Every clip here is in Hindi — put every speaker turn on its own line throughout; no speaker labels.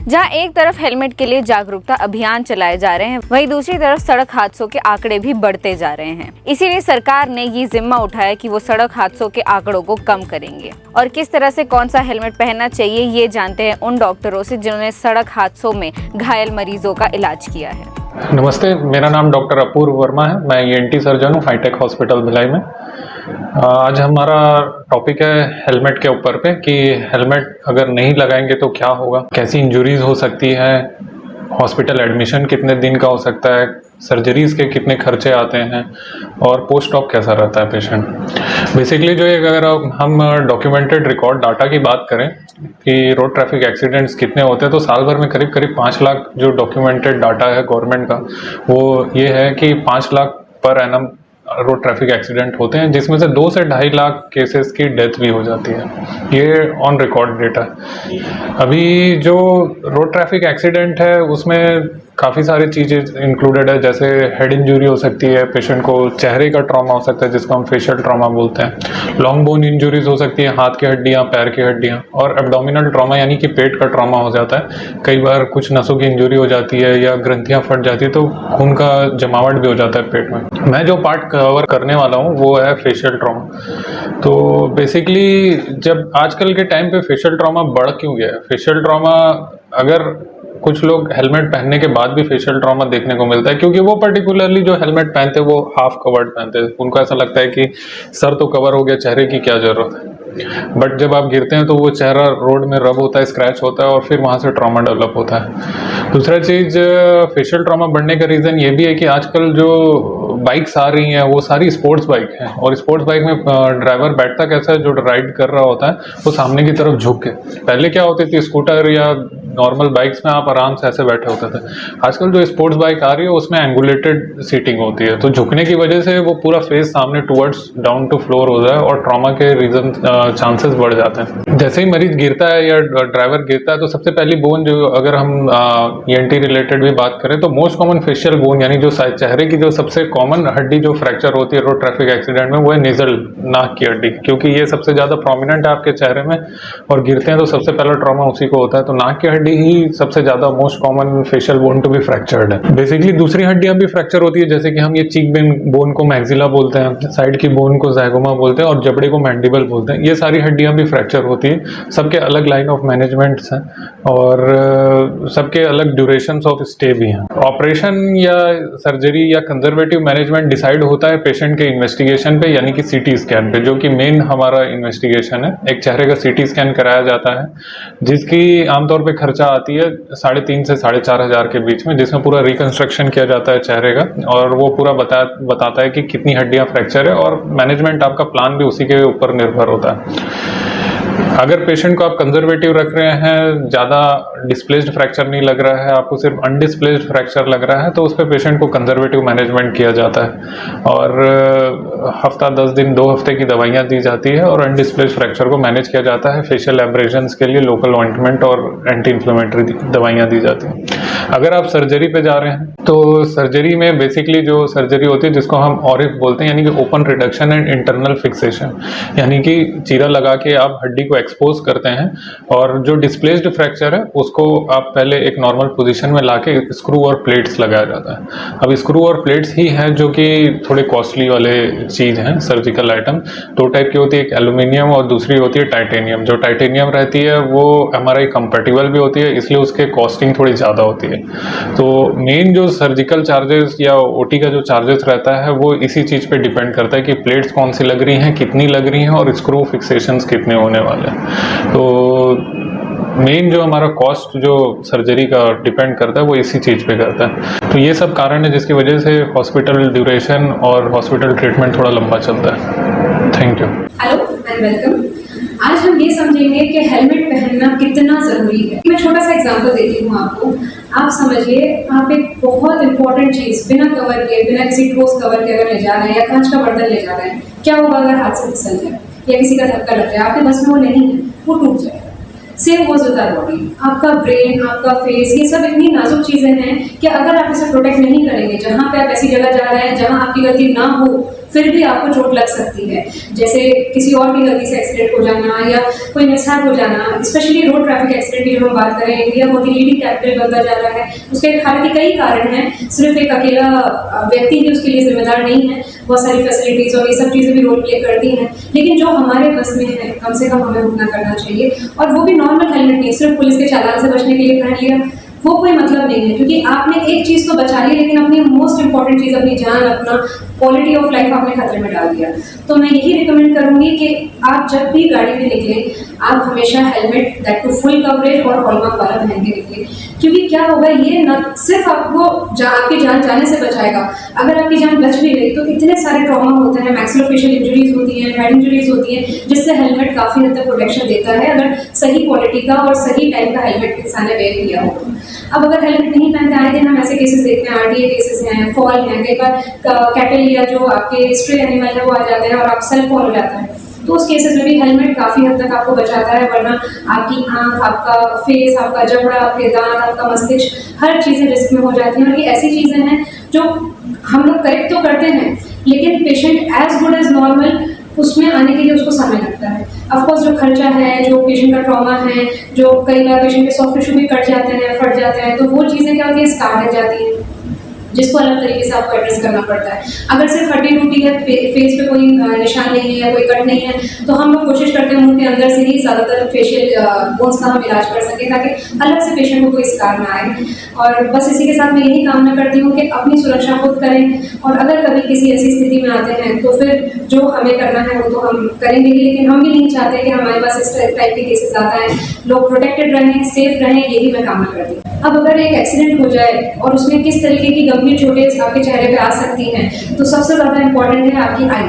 जहां एक तरफ हेलमेट के लिए जागरूकता अभियान चलाए जा रहे हैं, वहीं दूसरी तरफ सड़क हादसों के आंकड़े भी बढ़ते जा रहे हैं। इसीलिए सरकार ने ये जिम्मा उठाया कि वो सड़क हादसों के आंकड़ों को कम करेंगे। और किस तरह से कौन सा हेलमेट पहनना चाहिए ये जानते हैं उन डॉक्टरों से जिन्होंने सड़क हादसों में घायल मरीजों का इलाज किया है।
नमस्ते, मेरा नाम डॉक्टर अपूर्व वर्मा है। मैं ENT सर्जन हूँ हाईटेक हॉस्पिटल भिलाई में। आज हमारा टॉपिक है हेलमेट के ऊपर पे कि हेलमेट अगर नहीं लगाएंगे तो क्या होगा, कैसी इंजरीज हो सकती है, हॉस्पिटल एडमिशन कितने दिन का हो सकता है, सर्जरीज के कितने खर्चे आते हैं और पोस्ट ऑप कैसा रहता है पेशेंट। बेसिकली जो अगर हम डॉक्यूमेंटेड रिकॉर्ड डाटा की बात करें कि रोड ट्रैफिक एक्सीडेंट्स कितने होते हैं तो साल भर में करीब करीब 5 लाख जो डॉक्यूमेंटेड डाटा है गवर्नमेंट का, वो ये है कि 5 lakh per annum road traffic accident होते हैं, जिसमें से 2 से 2.5 लाख केसेस की डेथ भी हो जाती है। ये ऑन रिकॉर्ड डेटा है। अभी जो रोड ट्रैफिक एक्सीडेंट है उसमें काफ़ी सारी चीज़ें इंक्लूडेड है, जैसे हेड इंजरी हो सकती है, पेशेंट को चेहरे का ट्रॉमा हो सकता है जिसको हम फेशियल ट्रॉमा बोलते हैं, लॉन्ग बोन इंजरीज हो सकती है, हाथ की हड्डियाँ, पैर की हड्डियाँ, और एब्डोमिनल ट्रॉमा यानी कि पेट का ट्रॉमा हो जाता है। कई बार कुछ नसों की इंजरी हो जाती है या ग्रंथियाँ फट जाती है तो खून का जमावट भी हो जाता है पेट में। मैं जो पार्ट कवर करने वाला हूँ वो है फेशियल ट्रॉमा। तो बेसिकली जब आजकल के टाइम पे फेशियल ट्रॉमा बढ़ क्यों गया है, फेशियल ट्रॉमा अगर कुछ लोग हेलमेट पहनने के बाद भी फेशियल ट्रॉमा देखने को मिलता है, क्योंकि वो पर्टिकुलरली जो हेलमेट पहनते हैं वो हाफ कवर्ड पहनते हैं। उनको ऐसा लगता है कि सर तो कवर हो गया, चेहरे की क्या जरूरत है। बट जब आप गिरते हैं तो वो चेहरा रोड में रब होता है, स्क्रैच होता है और फिर वहाँ से ट्रॉमा डेवलप होता है। दूसरा चीज़, फेशियल ट्रॉमा बढ़ने का रीज़न ये भी है कि आजकल जो बाइक्स आ रही हैं वो सारी स्पोर्ट्स बाइक हैं, और स्पोर्ट्स बाइक में ड्राइवर बैठता कैसा है, जो राइड कर रहा होता है वो सामने की तरफ झुक के। पहले क्या होती थी, स्कूटर या नॉर्मल बाइक्स में आप आराम से ऐसे बैठे होते थे। आजकल जो स्पोर्ट्स बाइक आ रही है उसमें एंगुलेटेड सीटिंग होती है, तो झुकने की वजह से वो पूरा फेस सामने टुवर्ड्स डाउन टू फ्लोर हो रहा है और ट्रॉमा के रीजन चांसेस बढ़ जाते हैं। जैसे ही मरीज गिरता है या ड्राइवर गिरता है तो सबसे पहली बोन जो, अगर हम ENT रिलेटेड भी बात करें तो मोस्ट कॉमन फेशियल बोन यानी जो चेहरे की जो सबसे कॉमन हड्डी जो फ्रैक्चर होती है रोड ट्रैफिक एक्सीडेंट में, वो है नेजल, नाक की हड्डी, क्योंकि ये सबसे ज्यादा प्रोमिनेंट है आपके चेहरे में और गिरते हैं तो सबसे पहला ट्रॉमा उसी को होता है। तो नाक की हड्डी ही सबसे ज्यादा most common facial bone to be fractured है। बेसिकली दूसरी हड्डियां भी फ्रैक्चर होती है, जैसे कि हम ये चीक बोन को मैक्सिला बोलते हैं, साइड की बोन को ज़ाइगोमा बोलते हैं और जबड़े को मैंडिबल बोलते हैं। ये सारी हड्डियां भी फ्रैक्चर होती है। सबके अलग लाइन ऑफ मैनेजमेंट्स हैं और सबके अलग ड्यूरेशंस ऑफ स्टे भी हैं। ऑपरेशन या सर्जरी या कंजर्वेटिव मैनेजमेंट डिसाइड होता है पेशेंट के इन्वेस्टिगेशन पे, यानी कि CT स्कैन पे, जो कि मेन हमारा इन्वेस्टिगेशन है। एक चेहरे का CT स्कैन कराया जाता है जिसकी आमतौर पे खर्चा आती है 3,500 से 4,500 के बीच में, जिसमें पूरा रिकंस्ट्रक्शन किया जाता है चेहरे का और वो पूरा बताता है कि कितनी हड्डियां फ्रैक्चर है, और मैनेजमेंट आपका प्लान भी उसी के ऊपर निर्भर होता है। अगर पेशेंट को आप कंजर्वेटिव रख रहे हैं, ज़्यादा डिस्प्लेस्ड फ्रैक्चर नहीं लग रहा है, आपको सिर्फ अनडिस्प्लेस्ड फ्रैक्चर लग रहा है, तो उस पर पेशेंट को कंजर्वेटिव मैनेजमेंट किया जाता है और हफ्ता 10 दिन 2 हफ्ते की दवाइयाँ दी जाती है और अनडिस्प्लेस्ड फ्रैक्चर को मैनेज किया जाता है। फेशियल एब्रेजन्स के लिए लोकल ऑइंटमेंट और एंटी इन्फ्लेमेटरी दवाइयाँ दी जाती हैं। अगर आप सर्जरी पे जा रहे हैं तो सर्जरी में बेसिकली जो सर्जरी होती है जिसको हम ORIF बोलते हैं, यानी कि open reduction and internal fixation, यानी कि चीरा लगा के आप हड्डी को एक्सपोज करते हैं और जो डिस्प्लेस्ड फ्रैक्चर है उसको आप पहले एक नॉर्मल पोजीशन में लाके स्क्रू और प्लेट्स लगाया जाता है। अब स्क्रू और प्लेट्स ही हैं जो कि थोड़े कॉस्टली वाले चीज़ हैं, सर्जिकल आइटम। 2 टाइप की होती है, एक एल्यूमिनियम और दूसरी होती है टाइटेनियम। जो टाइटेनियम रहती है वो MRI कंपैटिबल भी होती है, इसलिए उसके कॉस्टिंग थोड़ी ज़्यादा होती है। तो मेन जो सर्जिकल चार्जेस या OT का जो चार्जेस रहता है वो इसी चीज़ पे डिपेंड करता है कि प्लेट्स कौन सी लग रही हैं, कितनी लग रही हैं और स्क्रू फिक्सेशंस कितने होने वाले हैं। तो मेन जो हमारा कॉस्ट जो सर्जरी का डिपेंड करता है वो इसी चीज़ पे करता है। तो ये सब कारण है जिसकी वजह से हॉस्पिटल ड्यूरेशन और हॉस्पिटल ट्रीटमेंट थोड़ा लंबा चलता है। Thank you.
Hello and welcome. आज हम ये समझेंगे कि हेलमेट पहनना कितना ज़रूरी है। मैं छोटा सा एग्जांपल देती हूँ आपको। आप समझिए, आप एक बहुत इंपॉर्टेंट चीज़ बिना कवर किए, बिना किसी ठोस कवर के अगर ले जा रहे हैं या कांच का बर्तन ले जा रहे हैं, क्या होगा अगर हाथ से फिसल जाए या किसी का धक्का लग जाए? आपके बस में वो नहीं है, वो टूट जाएगा। Same goes with our body. आपका ब्रेन, आपका फेस, ये सब इतनी नाजुक चीज़ें हैं कि अगर आप इसे प्रोटेक्ट नहीं करेंगे, जहाँ पे आप ऐसी जगह जा रहे हैं जहाँ आपकी गलती ना हो, फिर भी आपको चोट लग सकती है। जैसे किसी और की गलती से एक्सीडेंट हो जाना या कोई मिसहैप हो जाना, स्पेशली रोड ट्रैफिक एक्सीडेंट की जो हम बात करें, इंडिया बहुत ही लीडिंग कैपिटल बनता जा रहा है। उसके हालांकि कई कारण हैं, सिर्फ एक अकेला व्यक्ति ही उसके लिए जिम्मेदार नहीं है, बहुत सारी फैसिलिटीज़ और ये सब चीज़ें भी रोल प्ले करती हैं। लेकिन जो हमारे बस में है, कम से कम हमें उतना करना चाहिए। और वो भी नॉर्मल हेलमेट नहीं, सिर्फ पुलिस के चालान से बचने के लिए पहन लिया, वो कोई मतलब नहीं है, क्योंकि आपने एक चीज़ तो बचा ली, लेकिन अपनी मोस्ट इंपॉर्टेंट चीज़, अपनी जान, अपना क्वालिटी ऑफ लाइफ आपने खतरे में डाल दिया। तो मैं यही रिकमेंड करूँगी कि आप जब भी गाड़ी में निकलें, आप हमेशा helmet, that too full coverage और हॉलमार्क वाला पहन के निकलें। क्योंकि क्या होगा, ये न सिर्फ आपको आपकी जान जाने से बचाएगा, अगर आपकी जान बच भी गई तो इतने सारे ट्रॉमा होते हैं, मैक्सिलोफेशियल इंजरीज होती हैं, हेड इंजरीज होती हैं, जिससे हेलमेट काफ़ी हद तक प्रोटेक्शन देता है, अगर सही क्वालिटी का और सही टाइप का हेलमेट इंसान ने वेयर किया हो। अब अगर हेलमेट नहीं पहनते, आए दिन हम ऐसे केसेस देखते हैं, आरटीए केसेस हैं, फॉल हैं, कई बार कैटल या जो आपके स्ट्रे एनिमल है वो आ जाते हैं और आप सेल्फ फॉल हो जाता है, तो उस केसेस में भी हेलमेट काफ़ी हद तक आपको बचाता है। वरना आपकी आँख, आपका फेस, आपका जबड़ा, आपके दांत, आपका मस्तिष्क, हर चीज़ें रिस्क में हो जाती हैं। और ये ऐसी चीज़ें हैं जो हम लोग करेक्ट तो करते हैं, लेकिन patient as good as normal उसमें आने के लिए उसको समय लगता है। ऑफकोर्स जो खर्चा है, जो पेशेंट का ट्रॉमा है, जो कई बार पेशेंट के सॉफ्ट टिश्यू भी कट जाते हैं, फट जाते हैं, तो वो चीज़ें क्या होती है, स्कार लग जाती हैं, जिसको अलग तरीके से आपको एड्रेस करना पड़ता है। अगर सिर्फ हड्डी टूटी है, फेस पे कोई निशान नहीं है या कोई कट नहीं है, तो हम लोग कोशिश करते हैं मुंह के अंदर से ही ज़्यादातर फेशियल बोन्स का हम इलाज कर सकें, ताकि अलग से पेशेंट को कोई स्कार ना आए। और बस इसी के साथ मैं यही कामना करती हूँ कि अपनी सुरक्षा खुद करें, और अगर कभी किसी ऐसी स्थिति में आते हैं तो फिर जो हमें करना है वो तो हम करेंगे ही, लेकिन हम भी नहीं चाहते कि हमारे पास इस टाइप के केसेस आता है। लोग प्रोटेक्टेड रहें, सेफ रहें, यही मैं कामना करती हूँ। अब अगर एक एक्सीडेंट हो जाए और उसमें किस तरीके की गंभीर चोटें आपके चेहरे पे आ सकती हैं, तो सबसे ज़्यादा इंपॉर्टेंट है आपकी आई।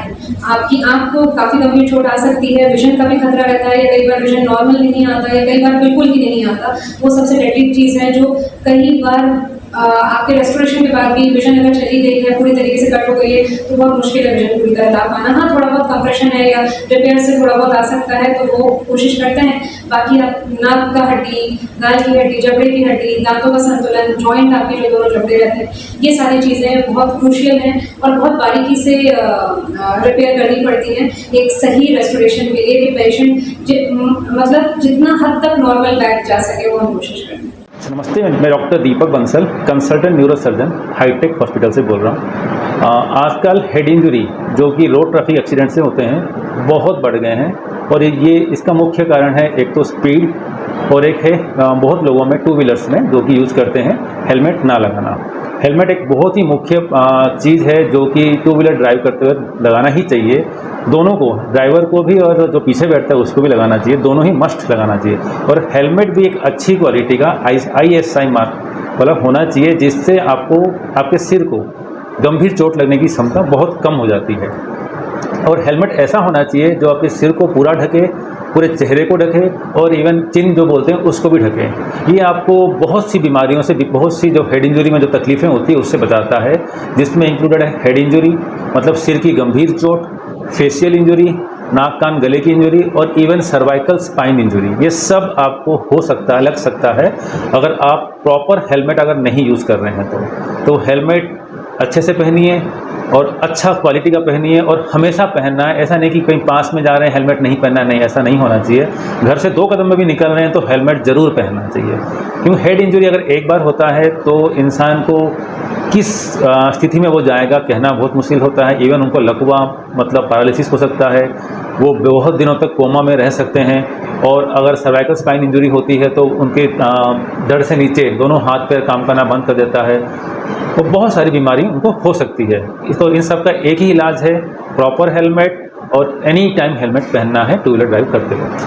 आपकी आंख को काफ़ी गंभीर चोट आ सकती है, विजन का भी खतरा रहता है, या कई बार विजन नॉर्मल नहीं आता है, कई बार बिल्कुल ही नहीं आता। वो सबसे डेडली चीज़ है, जो कई बार आपके रेस्टोरेशन के बाद भी विजन अगर चली गई है, पूरी तरीके से कट हो गई है, तो बहुत मुश्किल है विजन पूरी तरह ला पाना। हाँ, थोड़ा बहुत कंप्रेशन है या रिपेयर से थोड़ा बहुत आ सकता है, तो वो कोशिश करते हैं। बाकी आप नाक का हड्डी, गाल की हड्डी, जबड़े की हड्डी, दांतों का संतुलन, जॉइंट आपके जो दोनों जबड़े रहते हैं, ये सारी चीज़ें बहुत क्रूशियल हैं और बहुत बारीकी से रिपेयर करनी पड़ती हैं एक सही रेस्टोरेशन के लिए, कि पेशेंट मतलब जितना हद तक नॉर्मल बैठ जा सके वो हम कोशिश करते हैं।
नमस्ते, मैं doctor Deepak Bansal, consultant neurosurgeon, hi tech hospital से बोल रहा हूँ। आजकल हेड इंजरी जो कि रोड ट्रैफिक एक्सीडेंट से होते हैं बहुत बढ़ गए हैं, और ये इसका मुख्य कारण है एक तो स्पीड, और एक है बहुत लोगों में टू व्हीलर्स में जो कि यूज़ करते हैं हेलमेट ना लगाना। हेलमेट एक बहुत ही मुख्य चीज़ है जो कि टू व्हीलर ड्राइव करते हुए लगाना ही चाहिए। दोनों को, ड्राइवर को भी और जो पीछे बैठता है उसको भी लगाना चाहिए, दोनों ही मस्ट लगाना चाहिए। और हेलमेट भी एक अच्छी क्वालिटी का ISI मार्क वाला होना चाहिए, जिससे आपको आपके सिर को गंभीर चोट लगने की क्षमता बहुत कम हो जाती है। और हेलमेट ऐसा होना चाहिए जो आपके सिर को पूरा ढके, पूरे चेहरे को ढके, और इवन चिन जो बोलते हैं उसको भी ढके। ये आपको बहुत सी बीमारियों से, बहुत सी जो हेड इंजरी में जो तकलीफ़ें होती है उससे बचाता है, जिसमें इंक्लूडेड है हेड इंजरी मतलब सिर की गंभीर चोट, फेशियल इंजरी, नाक कान गले की इंजरी, और इवन सर्वाइकल स्पाइन इंजरी। ये सब आपको हो सकता है, लग सकता है, अगर आप प्रॉपर हेलमेट अगर नहीं यूज़ कर रहे हैं तो हेलमेट अच्छे से पहनिए और अच्छा क्वालिटी का पहनिए, और हमेशा पहनना है। ऐसा नहीं कि कहीं पास में जा रहे हैं हेलमेट नहीं पहनना, नहीं, ऐसा नहीं होना चाहिए। घर से 2 कदम में भी निकल रहे हैं तो हेलमेट ज़रूर पहनना चाहिए, क्योंकि हेड इंजरी अगर एक बार होता है तो इंसान को किस स्थिति में वो जाएगा कहना बहुत मुश्किल होता है। इवन उनको लकवा मतलब पैरालिसिस हो सकता है, वो बहुत दिनों तक कोमा में रह सकते हैं। और अगर सर्वाइकल स्पाइन इंजरी होती है तो उनके धड़ से नीचे दोनों हाथ पैर काम करना बंद कर देता है, तो बहुत सारी बीमारी उनको हो सकती है। तो इन सब का एक ही इलाज है, प्रॉपर हेलमेट, और एनी टाइम हेलमेट पहनना है टू व्हीलर ड्राइव करते हुए।